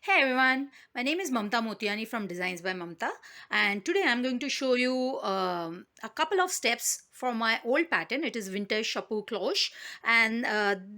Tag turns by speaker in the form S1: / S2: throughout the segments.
S1: Hey everyone, my name is Mamta Motiani from Designs by Mamta, and today I'm going to show you a couple of steps for my old pattern. It is Vintage Chapeau Cloche, and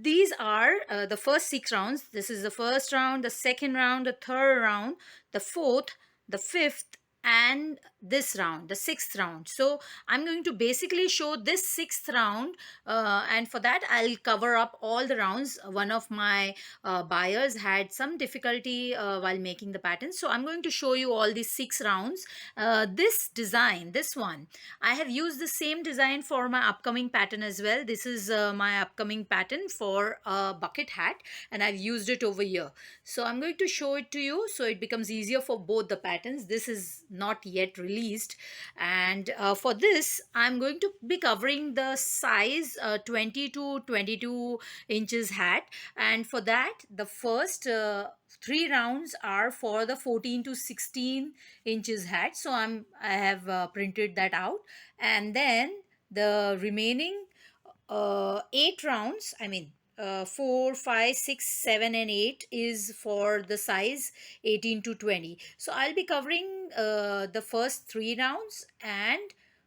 S1: these are the first 6 rounds. This is the first round, the second round, the third round, the fourth, the fifth, and this round, the sixth round. So I'm going to basically show this sixth round, and for that I'll cover up all the rounds. One of my buyers had some difficulty while making the pattern, so I'm going to show you all these 6 rounds. This design, this one, I have used the same design for my upcoming pattern as well. This is my upcoming pattern for a bucket hat, and I've used it over here. So I'm going to show it to you so it becomes easier for both the patterns. This is not yet released, and for this I'm going to be covering the size 20 to 22 inches hat, and for that the first 3 rounds are for the 14 to 16 inches hat. So I have printed that out, and then the remaining 8 rounds, I mean 4, 5, 6, 7, and 8 is for the size 18 to 20. So I'll be covering the first 3 rounds and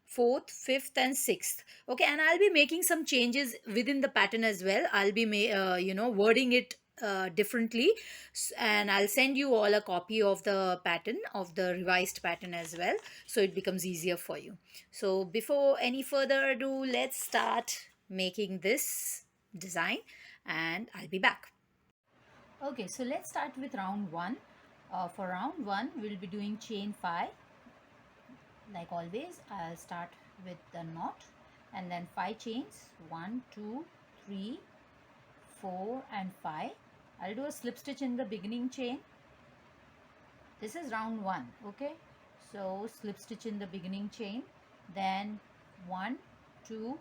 S1: fourth, fifth, and sixth. Okay, and I'll be making some changes within the pattern as well. I'll be wording it differently, and I'll send you all a copy of the pattern, of the revised pattern as well, so it becomes easier for you. So before any further ado, let's start making this design, and I'll be back. Okay, so let's start with round 1. For round 1 we'll be doing chain 5. Like always, I'll start with the knot and then 5 chains, 1, 2, 3, 4 and 5. I'll do a slip stitch in the beginning chain. This is round 1. Okay, so slip stitch in the beginning chain, then 1, 2,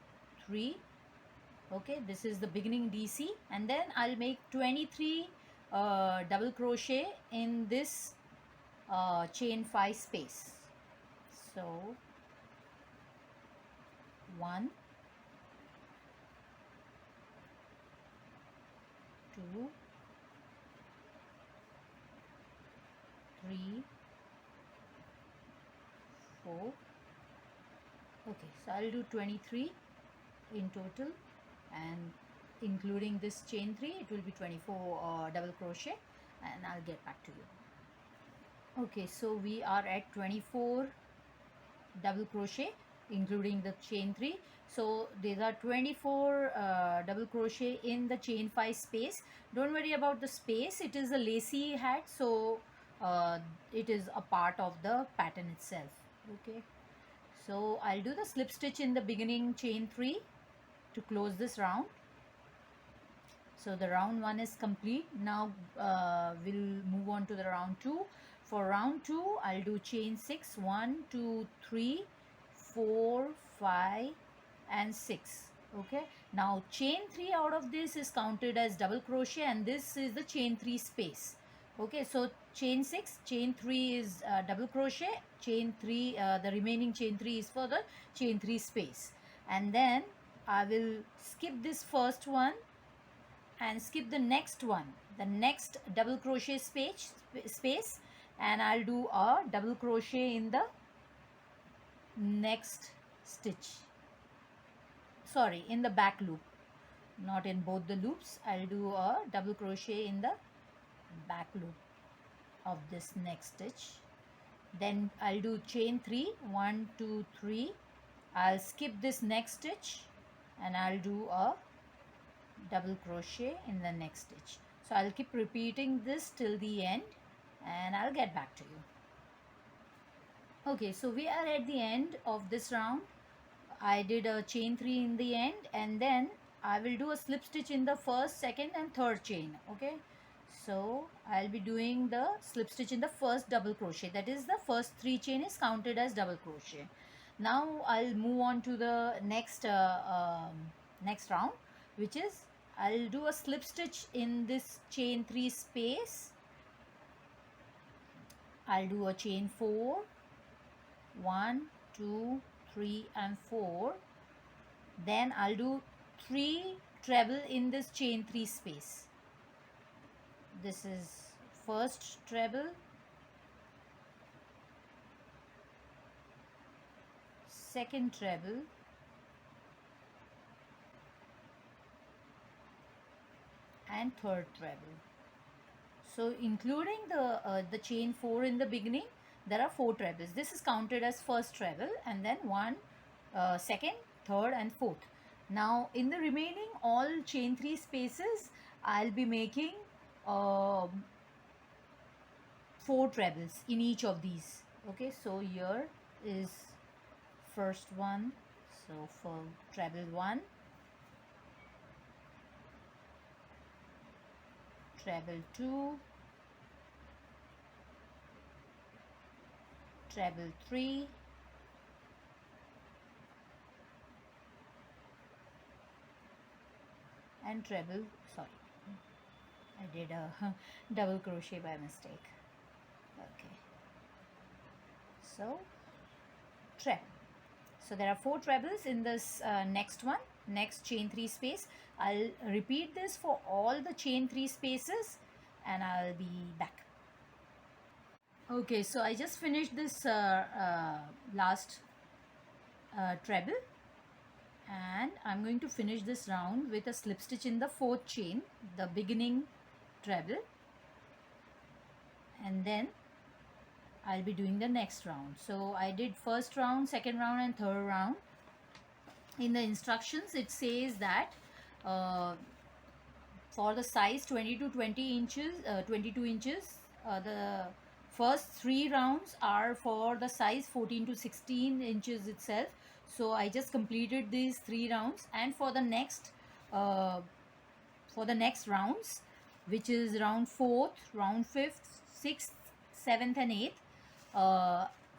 S1: 3. Okay, this is the beginning DC, and then I'll make 23 double crochet in this chain 5 space. So 1, 2, 3, 4. Okay, so I'll do 23 in total, and including this chain 3 it will be 24 double crochet, and I'll get back to you. Okay, so we are at 24 double crochet including the chain 3. So these are 24 double crochet in the chain 5 space. Don't worry about the space, it is a lacy hat, so it is a part of the pattern itself. Okay, so I'll do the slip stitch in the beginning chain 3 to close this round. So the round 1 is complete. Now we'll move on to the round 2. For round 2 I'll do chain 6, 1, 2, 3, 4, 5 and 6. Okay, now chain 3 out of this is counted as double crochet, and this is the chain 3 space. Okay, so chain 6, chain 3 is double crochet, chain 3, the remaining chain 3 is for the chain 3 space, and then I will skip this first one and skip the next one, the next double crochet space, and I'll do a double crochet in the next stitch, sorry, in the back loop, not in both the loops. I'll do a double crochet in the back loop of this next stitch. Then I'll do chain 3, 1, 2, 3. I'll skip this next stitch and I'll do a double crochet in the next stitch. So I'll keep repeating this till the end, and I'll get back to you. Okay, so we are at the end of this round. I did a chain 3 in the end, and then I will do a slip stitch in the first, second and third chain. Okay, so I'll be doing the slip stitch in the first double crochet, that is the first 3 chain is counted as double crochet. Now I'll move on to the next next round, which is I'll do a slip stitch in this chain 3 space. I'll do a chain 4, 1, 2, 3 and 4. Then I'll do 3 treble in this chain 3 space. This is first treble, second treble, and third treble. So including the chain 4 in the beginning, there are 4 trebles. This is counted as first treble, and then one second, third, and fourth. Now in the remaining all chain 3 spaces, I'll be making 4 trebles in each of these. Okay, so here is first one. So for treble 1, treble 2, treble 3, and treble, sorry, I did a double crochet by mistake. Okay, so treble. So there are 4 trebles in this next one, next chain 3 space. I'll repeat this for all the chain 3 spaces and I'll be back. Okay, so I just finished this last treble, and I'm going to finish this round with a slip stitch in the 4th chain, the beginning treble, and then I'll be doing the next round. So I did first round, second round, and third round. In the instructions it says that for the size 20 to 20 inches, 22 inches, the first 3 rounds are for the size 14 to 16 inches itself. So I just completed these 3 rounds, and for the next rounds, which is round 4th, round 5th, 6th, 7th, and 8th,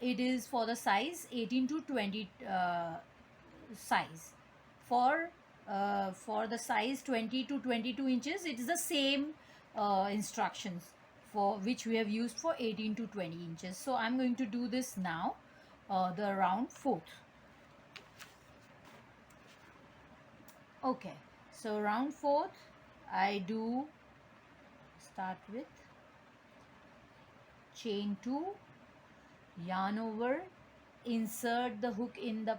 S1: it is for the size 18 to 20 size. For the size 20 to 22 inches, it is the same instructions for which we have used for 18 to 20 inches. So I'm going to do this now, the round 4th. Okay, so round 4th, I do start with chain 2, yarn over, insert the hook in the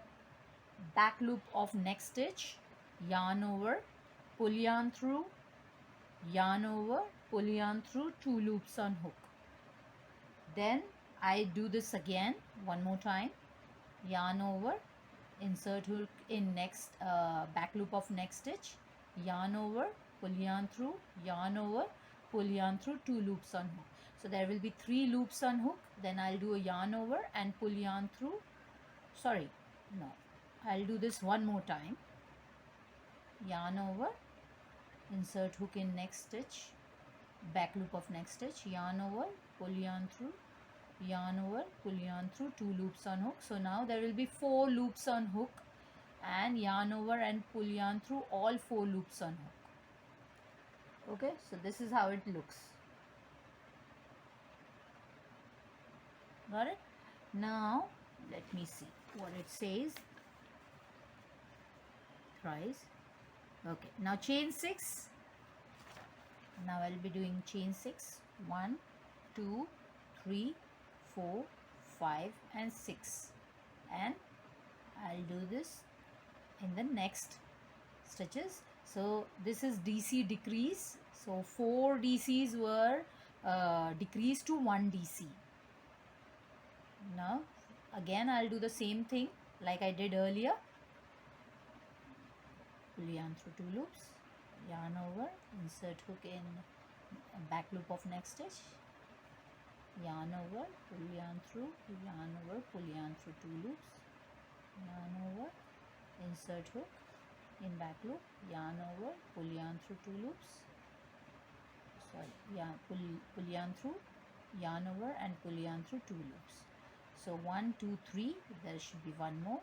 S1: back loop of next stitch, yarn over, pull yarn through, yarn over, pull yarn through, 2 loops on hook. Then I do this again one more time, yarn over, insert hook in next back loop of next stitch, yarn over, pull yarn through, yarn over, pull yarn through, 2 loops on hook. So there will be 3 loops on hook. Then I'll do a yarn over and pull yarn through. Sorry, no, I'll do this one more time. Yarn over, insert hook in next stitch, back loop of next stitch, yarn over, pull yarn through, yarn over, pull yarn through, 2 loops on hook. So now there will be 4 loops on hook, and yarn over and pull yarn through all 4 loops on hook. Okay, so this is how it looks. Got it? Now let me see what it says. Thrice. Okay, now chain 6. Now I'll be doing chain 6. 1, 2, 3, 4, 5, and 6, and I'll do this in the next stitches. So this is DC decrease. So 4 DCs were decreased to 1 DC. Now again I'll do the same thing like I did earlier. Pull yarn through 2 loops, yarn over, insert hook in back loop of next stitch, yarn over, pull yarn through, yarn over, pull yarn through 2 loops, yarn over, insert hook in back loop, yarn over, pull yarn through 2 loops, sorry, yeah, pull yarn through, yarn over, and pull yarn through 2 loops. So 1, 2, 3, there should be one more.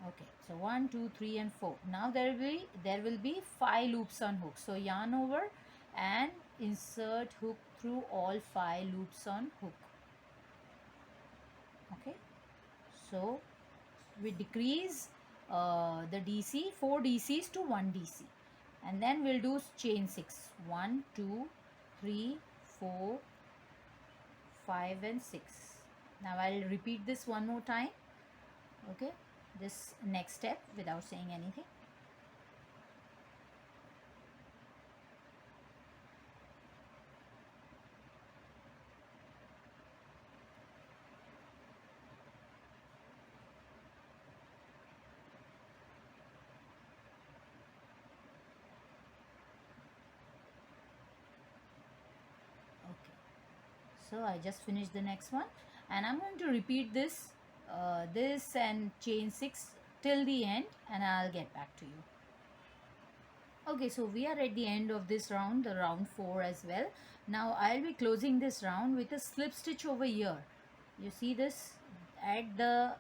S1: Okay, so 1, 2, 3, and 4. Now there will be 5 loops on hook. So yarn over and insert hook through all 5 loops on hook. Okay, so we decrease the DC 4 DCs to 1 DC, and then we'll do chain 6. 1 2 3 4 5 and 6. Now I'll repeat this one more time. Okay, this next step without saying anything. Okay, so I just finished the next one, and I'm going to repeat this this and chain 6 till the end, and I'll get back to you. Okay, so we are at the end of this round, the round 4 as well. Now I'll be closing this round with a slip stitch over here. You see this at the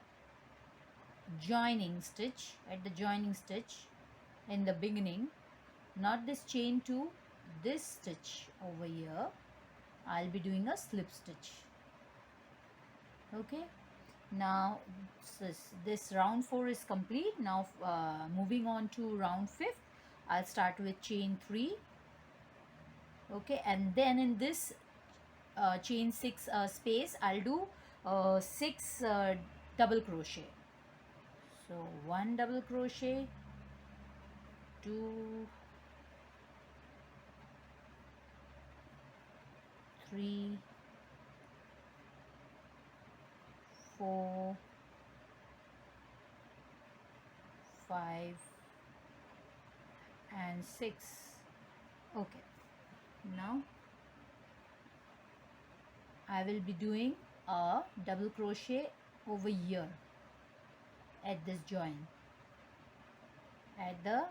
S1: joining stitch, in the beginning, not this chain 2, this stitch over here, I'll be doing a slip stitch. Okay, now this round 4 is complete. Now moving on to round 5th, I'll start with chain 3. Okay, and then in this chain 6 space, I'll do 6 double crochet. So 1 double crochet, 2, 3, 4, 5 and 6. Okay, now I will be doing a double crochet over here at this join, at the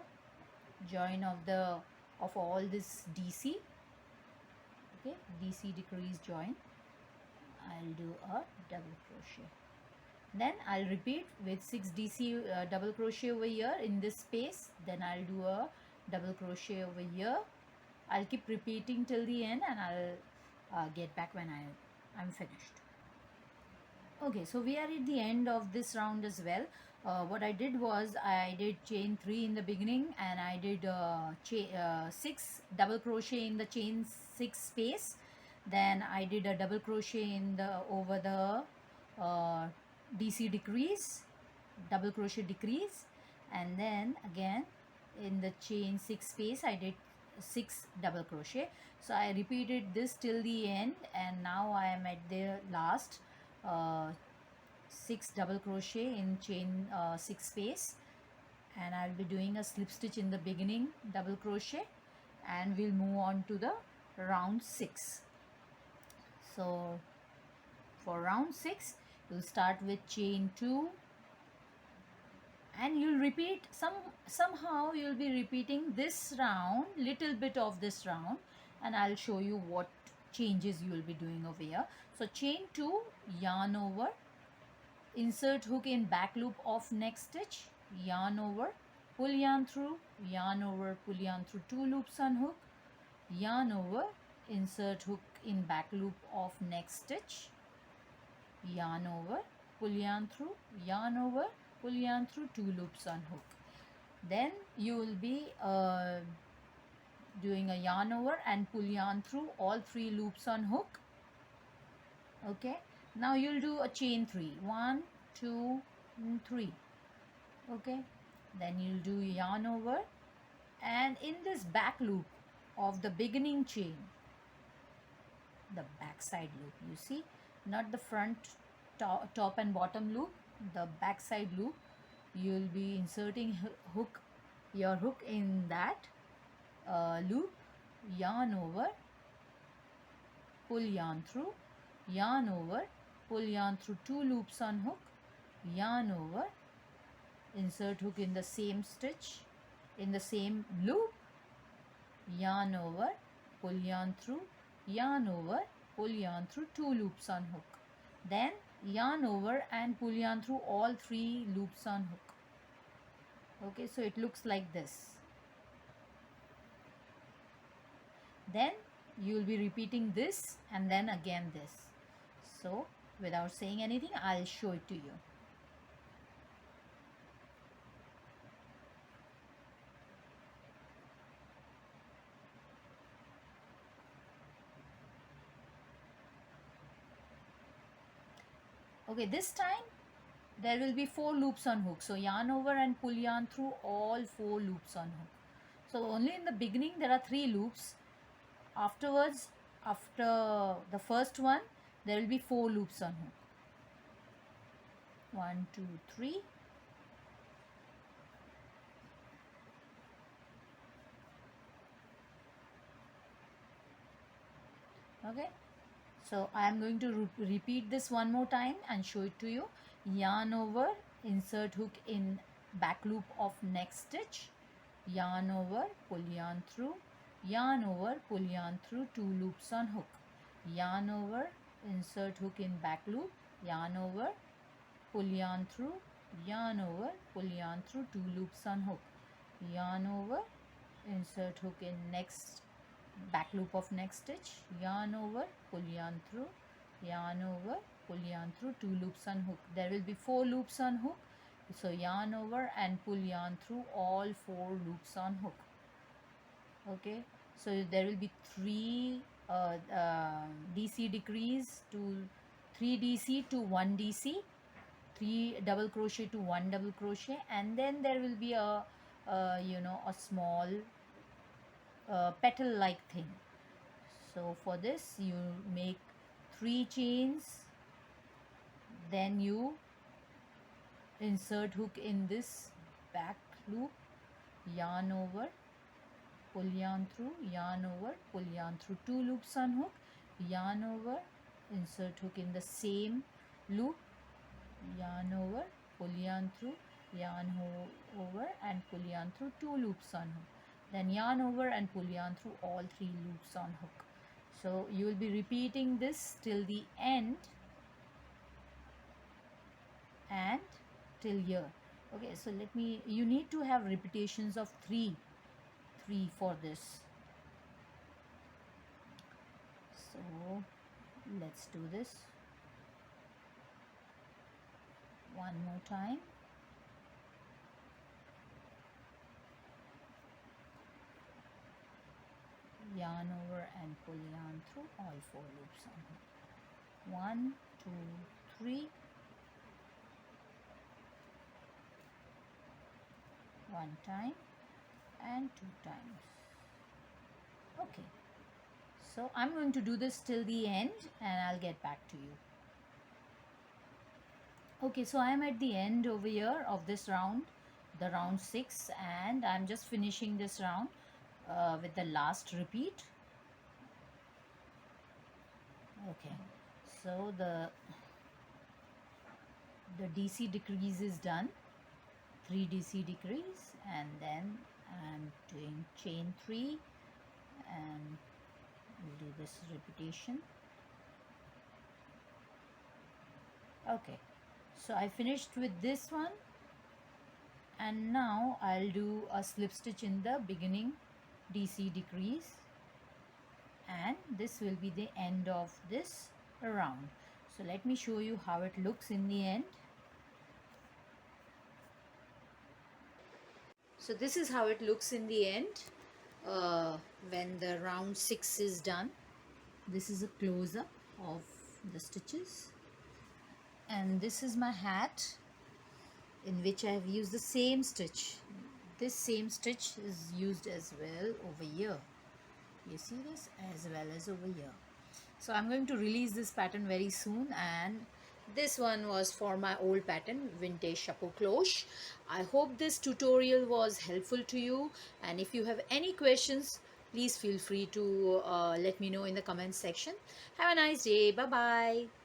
S1: join of all this DC. Okay, DC decrease join, I'll do a double crochet. Then I'll repeat with 6 DC double crochet over here in this space. Then I'll do a double crochet over here. I'll keep repeating till the end, and I'll get back when I'm finished. Okay, so we are at the end of this round as well. What I did was I did chain 3 in the beginning, and I did 6 double crochet in the chain 6 space. Then I did a double crochet in the over the DC decrease, double crochet decrease, and then again in the chain 6 space I did 6 double crochet. So I repeated this till the end, and now I am at the last 6 double crochet in chain 6 space, and I'll be doing a slip stitch in the beginning double crochet, and we'll move on to the round 6. So for round 6, you'll start with chain 2, and you'll repeat somehow you'll be repeating this round, little bit of this round, and I'll show you what changes you will be doing over here. So chain 2, yarn over, insert hook in back loop of next stitch, yarn over, pull yarn through, yarn over, pull yarn through 2 loops on hook, yarn over, insert hook in back loop of next stitch, yarn over, pull yarn through, yarn over, pull yarn through 2 loops on hook. Then you will be doing a yarn over and pull yarn through all 3 loops on hook. Okay, now you'll do a chain 3, 1 2 3. Okay, then you'll do yarn over, and in this back loop of the beginning chain, the back side loop, you see, not the front top and bottom loop, the back side loop, you'll be inserting your hook in that loop, yarn over, pull yarn through, yarn over, pull yarn through 2 loops on hook, yarn over, insert hook in the same stitch, in the same loop, yarn over, pull yarn through, yarn over, pull yarn through 2 loops on hook. Then yarn over and pull yarn through all 3 loops on hook. Okay, so it looks like this. Then you will be repeating this and then again this. So without saying anything, I'll show it to you. Okay, this time there will be 4 loops on hook. So yarn over and pull yarn through all 4 loops on hook. So only in the beginning there are 3 loops. Afterwards, after the first one, there will be 4 loops on hook. 1, 2, 3. Okay, so I am going to repeat this one more time and show it to you. Yarn over, insert hook in back loop of next stitch, yarn over, pull yarn through, yarn over, pull yarn through 2 loops on hook, yarn over, insert hook in back loop, yarn over, pull yarn through, yarn over, pull yarn through 2 loops on hook, yarn over, insert hook in next back loop of next stitch, yarn over, pull yarn through, yarn over, pull yarn through 2 loops on hook. There will be 4 loops on hook, so yarn over and pull yarn through all 4 loops on hook. Okay, so there will be 3 DC decrease to 3 DC to 1 DC, 3 double crochet to 1 double crochet, and then there will be a a small petal like thing. So for this you make 3 chains, then you insert hook in this back loop, yarn over, pull yarn through, yarn over, pull yarn through 2 loops on hook, yarn over, insert hook in the same loop, yarn over, pull yarn through, yarn over and pull yarn through 2 loops on hook, then yarn over and pull yarn through all 3 loops on hook. So you will be repeating this till the end and till here. Okay, so you need to have repetitions of 3 for this. So let's do this one more time. Yarn over and pull yarn through all 4 loops on hook. 1, 2, 3. 1 time and 2 times. Okay, so I'm going to do this till the end and I'll get back to you. Okay, so I'm at the end over here of this round, the round 6, and I'm just finishing this round with the last repeat. Okay, so the DC decrease is done, 3 DC decrease, and then I'm doing chain 3 and we'll do this repetition. Okay, so I finished with this one, and now I'll do a slip stitch in the beginning DC decrease, and this will be the end of this round. So let me show you how it looks in the end. So this is how it looks in the end when the round 6 is done. This is a close-up of the stitches, and this is my hat in which I have used the same stitch. This same stitch is used as well over here. You see this as well as over here. So I'm going to release this pattern very soon, and this one was for my old pattern, Vintage Chapeau Cloche. I hope this tutorial was helpful to you, and if you have any questions, please feel free to let me know in the comment section. Have a nice day. Bye bye.